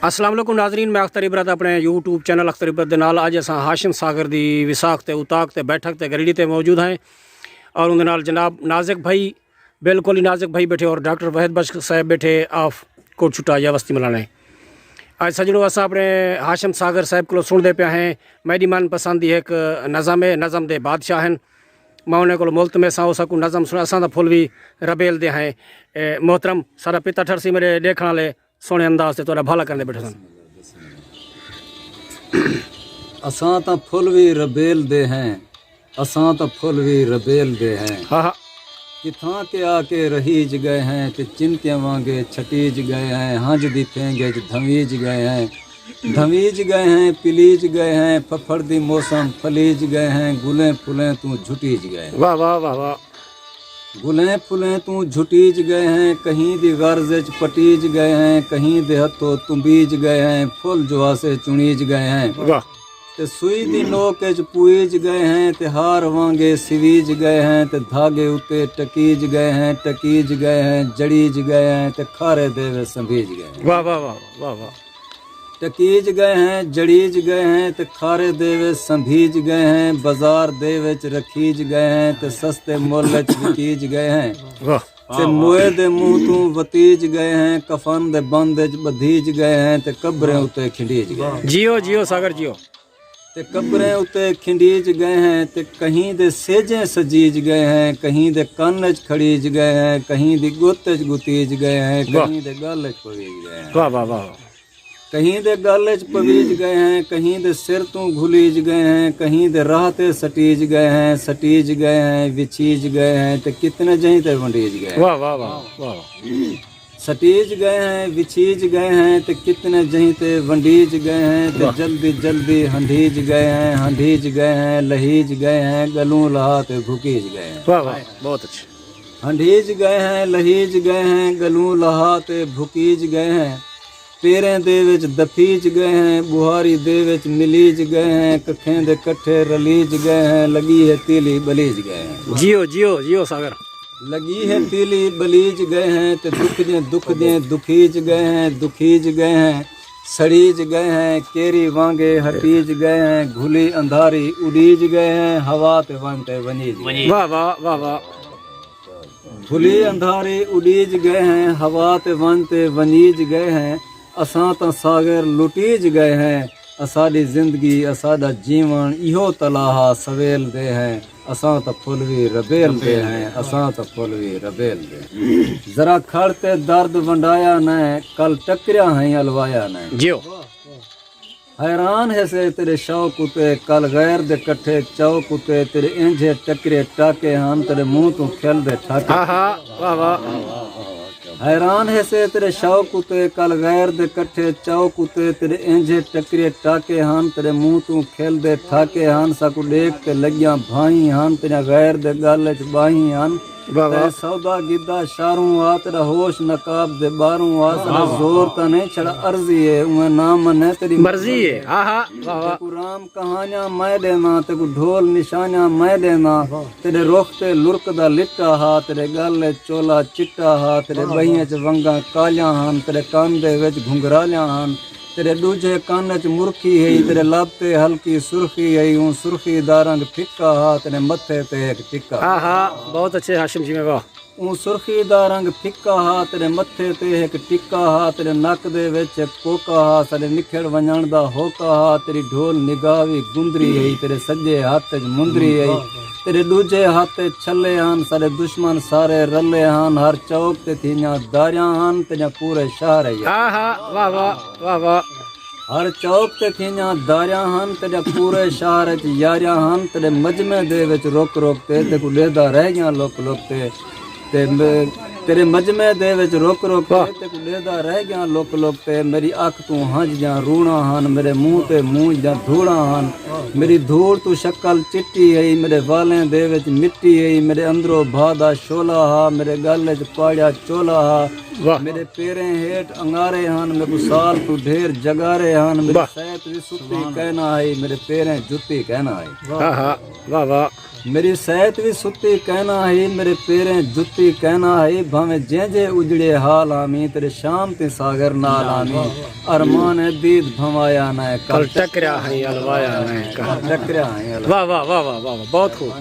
अस्सलाम वालेकुम नाजरीन, मैं अख्तर इबरत अपने यूट्यूब चैनल अख्तर इबरत के नाल अज असां हाशिम सागर दी विसाख ते उताक ते बैठक ते गरीडी ते मौजूद हैं और उनके नाल जनाब नाजिक भाई, बिल्कुल ही नाजिक भाई बैठे और डॉक्टर वहीद बख्श साहब बैठे ऑफ कोट छुट्टा या वस्ती मलाने। अज सजनों असां अपने हाशिम सागर साहब को सुनते पे हैं। मेरी मनपसंद एक नज़म है, नज़म दे बादशाह हैं। मैं उन्हें को मुल्त में सा सकूँ नज़म सुन असां फुल भी रबेल दे हैं। मोहतरम सारा पिता ठरसी मेरे देखने वाले सोने अंदाज से थोड़ा भला करने बैठे सन। असां तो फुल भी रबेल दे हैं, असां तो फुल भी रबेल दे हैं। हाँ हाँ किथां के आके रहीज गए हैं ते चिंतियां वांगे छटीज गए हैं। हंज दी फेंगे धमीज गए हैं, धमीज गए हैं, पिलीज गए हैं। फफड़ दी मौसम फलीज गए हैं, गुलें फुलें तू झुटीज गए हैं। वाह वाह वाह वाह। गुलें फुलें तू झुटीज गए हैं, कहीं दी गर्ज च पटीज गए हैं, कहीं दे हथों तुम्बीज गए हैं। फुल जुआसे चुनीज गए हैं वाह। ते सुई दी नोक च पुईज गए हैं, ते हार वांगे सिवीज गए हैं, ते धागे उत्ते टकीज गए हैं, टकीज गए हैं, जड़ीज गए हैं, ते खारे देवे संभीज गए हैं। वाह वाह वाह वाह वाह। टकीज गए हैं, जड़ीज गए हैं, ते खारे देवे संभीज गए हैं। बाजार देवे च रखीज गए हैं, ते सस्ते मुल्ल च विकीज गए हैं। वाह। ते मोए दे मुंह तू वतीज गए हैं, कफन दे बंद च बधीज गए हैं, ते कब्रें उत्ते खिंडीज गए हैं। जियो जियो सागर जियो। ते कब्रें उत्ते खिंडीज गए हैं, ते कहीं दे सेजें सजीज गए हैं, कहीं दे कन्न च खड़ीज गए हैं, कहीं दी गुत्त च गुतीज गए हैं, कहीं दे गल च पवीज गए हैं। वाह वाह वाह। कहीं दे गल च पवीज गए हैं, कहीं दे सिर तू घुलीज गए हैं, कहीं दे राह ते सटीज गए हैं, सटीज गए हैं, विछीज गए हैं, ते कितने जहीं ते वंडीज गए हैं। वाह वाह वाह वाह। सटीज गए हैं, विछीज गए हैं, ते कितने जहीं ते वंडीज गए हैं, ते जल्दी जल्दी हंडीज गए हैं, हंडीज गए हैं, लहीज गए हैं, गलूं लहा ते भुकीज गए हैं। वाह वाह बहुत अच्छे। हंडीज गए हैं, लहीज गए हैं, गलूं लहा ते भुकीज गए हैं। पेरें दे विच दफीज गए हैं, बुहारी दे विच मिलीज गए हैं, कखें दे कट्ठे रलीज गए हैं, लगी है तीली बलीज गए हैं। जियो जियो जियो सागर। लगी है तीली बलीज गए हैं, ते दुख दे दुखीज गए हैं, दुखीज गए हैं, सड़ीज गए हैं, केरी वांगे हटीज गए हैं, घुली अंधारी उड़ीज गए हैं, हवा ते वंते वनीज गए हैं। वाह वाह वाह वाह। घुली अंधारी उड़ीज गए हैं, हवा ते वंते वनीज गए हैं। असां तो सागर लुटीज गए हैं, असाडी जिंदगी असाडा जीवन इहो तलाहा सवेल दे हैं। असां तो फुल भी रबेल दे हैं, असां तो फुल भी रबेल दे। जरा खड़ते दर्द वंडाया न, कल टकरिया है अलवाया न। जियो। हैरान है से तेरे शौक उते, कल गैर दे कट्ठे चौक उते, तेरे इंझे टकरे टाके हम, तेरे मुंह तू खेल दे ठाके। हाँ हाँ वाह वाह। हैरान है से तेरे शौक उते, कल गैर दे कट्ठे चौक उते, तेरे इंझे टकरे टाके हन, तेरे मुंह तू खेल दे ठाके हन। सकू देख ते लगियां भाई हन, तेरा गैर दे गल च बाही हन। ते सौदा गिद्दा शारू आ, तेरा होश नकाब दे बारू आ। तेरा जोर ता नहीं छड़ा अर्जी है, उहे नाम ने तेरी मर्जी है। हाँ हाँ वाह वाह। तेकू राम कहानियां मैं देना, तेकू ढोल निशानियां मैं देना। तेरे रुख ते लुरक दा लिट्टा हा, तेरे गल चोला चिट्टा हा, तेरे बहियां च वंगा कालियां हन, तेरे कान दे विच घुंघरालियां हन। तेरे दूजे कान च मुरखी है, तेरे लब ते हल्की सुर्खी है, ऊं सुर्खी दा रंग फिक्का हा, तेरे मत्थे ते एक टिक्का। हाँ हाँ बहुत अच्छे हाशिम जी में वाह। ऊं सुर्खी दा रंग फिक्का हा, तेरे मत्थे ते एक टिक्का हा, तेरे नक दे विच कोका हा, तेरे निखड़ वंजण दा होका हा। तेरी ढोल निगाह भी गुंदरी है, तेरे सज्जे हथ च मुंदरी है, तेरे दूजे हथ छले हन। सारे दुश्मन सारे रले हन, हर चौक ते थीयां दारियां हन, तेरे पूरे शहर है। हाँ हाँ वाह वाह वाह वाह। हर चौक ते थीयां दारियां हन, तेरे पूरे शहर च यारियां हन। तेरे मजमे दे विच रोक रोक ते तेकू लेदा रह गया लोक लोक ते तेरे मजमे दे विच रोक रोक ते तेकू लेदा रह गया लोक लोक ते। मेरी अख तू हंज जा रूणा हन, मेरे मुंह ते मुंह जा धूड़ा हन। मेरी धूड़ तू शक्ल चिट्टी है, मेरे वालें दे विच मिट्टी है, मेरे अंदरों भा दा शोला हा, मेरे गल च पाड़िया चोला हा। वाह मेरे पेरें हेठ अंगारे हन मेरे को साल तू ढेर जगारे हन मेरे वाह। सैत भी सुती कहना है मेरे पेरें जुती कहना है हाँ हाँ वाह वाह मेरी सैत भी सुती कहना है मेरे पेरें जुती कहना है भावे जे उजड़े हाल आमी तेरे शाम ते सागर नाल आमी अरमान है दीद भवाया न कल टकरा है अलवाया नहीं कहा टकरा है वाह वाह वाह वाह वाह वाह, बहुत खूब